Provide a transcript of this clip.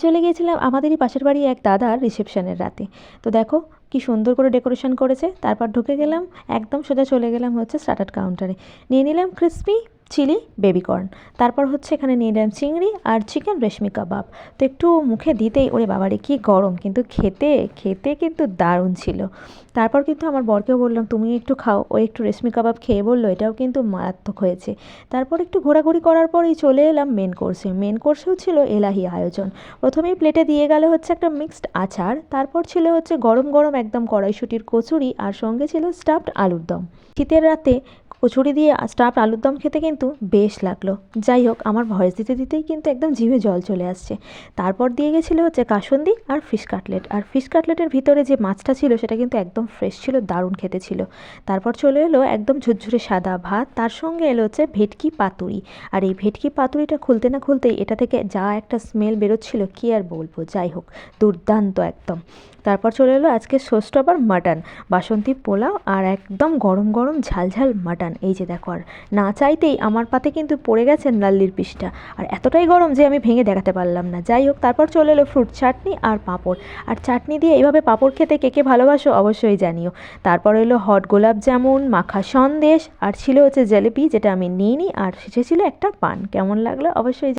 চলে গিয়েছিলাম আমাদেরই পাশের বাড়ি এক দাদার রিসেপশনের রাতে। তো দেখো কি সুন্দর করে ডেকোরেশন করেছে। তারপর ঢুকে গেলাম, একদম সোজা চলে গেলাম হচ্ছে স্টার্টার কাউন্টারে। নিয়ে নিলাম ক্রিসপি চিলি বেবিকর্ন, তারপর হচ্ছে এখানে নিয়ে নিলাম চিংড়ি আর চিকেন রেশমি কাবাব। তো একটু মুখে দিতেই ওরে বাবারে কি গরম, কিন্তু খেতে খেতে কিন্তু দারুণ ছিল। তারপর কিন্তু আমার বরকেও বললাম তুমি একটু খাও, ও একটু রেশমি কাবাব খেয়ে বললো এটাও কিন্তু মারাত্মক হয়েছে। তারপর একটু ঘোরাঘুরি করার পরেই চলে এলাম মেন কোর্সে। মেন কোর্সেও ছিল এলাহি আয়োজন। প্রথমেই প্লেটে দিয়ে গেল হচ্ছে একটা মিক্সড আচার, তারপর ছিল হচ্ছে গরম গরম একদম কড়াইশুঁটির কচুরি, আর সঙ্গে ছিল স্টাফড আলুর দম। শীতের রাতে কচুরি দিয়ে স্টাফড আলুর দম খেতে কিন্তু বেশ লাগলো। যাই হোক, আমার ভয়েস দিতে দিতেই কিন্তু একদম জিভে জল চলে আসছে। তারপর দিয়ে গেছিলো হচ্ছে কাসুন্দি আর ফিশ কাটলেট, আর ফিশ কাটলেটের ভিতরে যে মাছটা ছিল সেটা কিন্তু একদম ফ্রেশ ছিল, দারুণ খেতে ছিল। তারপর চলে এলো একদম ঝুরঝুরে সাদা ভাত, তার সঙ্গে এলো হচ্ছে ভেটকি পাতুরি। আর এই ভেটকি পাতুরিটা খুলতে না খুলতেই এটা থেকে যা একটা স্মেল বেরোচ্ছিল কি আর বলবো। যাই হোক, দুর্দান্ত একদম। তারপর চলে এলো আজকে শোস্টপার মাটন, বাসন্তী পোলাও আর একদম গরম গরম ঝালঝাল মাটন। এই যে দেখো, আর না চাইতেই আমার পাতে কিন্তু পড়ে গেছে নাল্লির পিসটা, আর এতটাই গরম যে আমি ভেঙে দেখাতে পারলাম না। যাই হোক, তারপর চলে এলো ফ্রুট চাটনি আর পাঁপড়। আর চাটনি দিয়ে এইভাবে পাঁপড় খেতে কে কে ভালোবাসো অবশ্যই জানিও। তারপর এলো হট গোলাপ জামুন, মাখা সন্দেশ, আর ছিল হচ্ছে জিলিপি যেটা আমি নিইনি, আর শেষে ছিল একটা পান। কেমন লাগলো অবশ্যই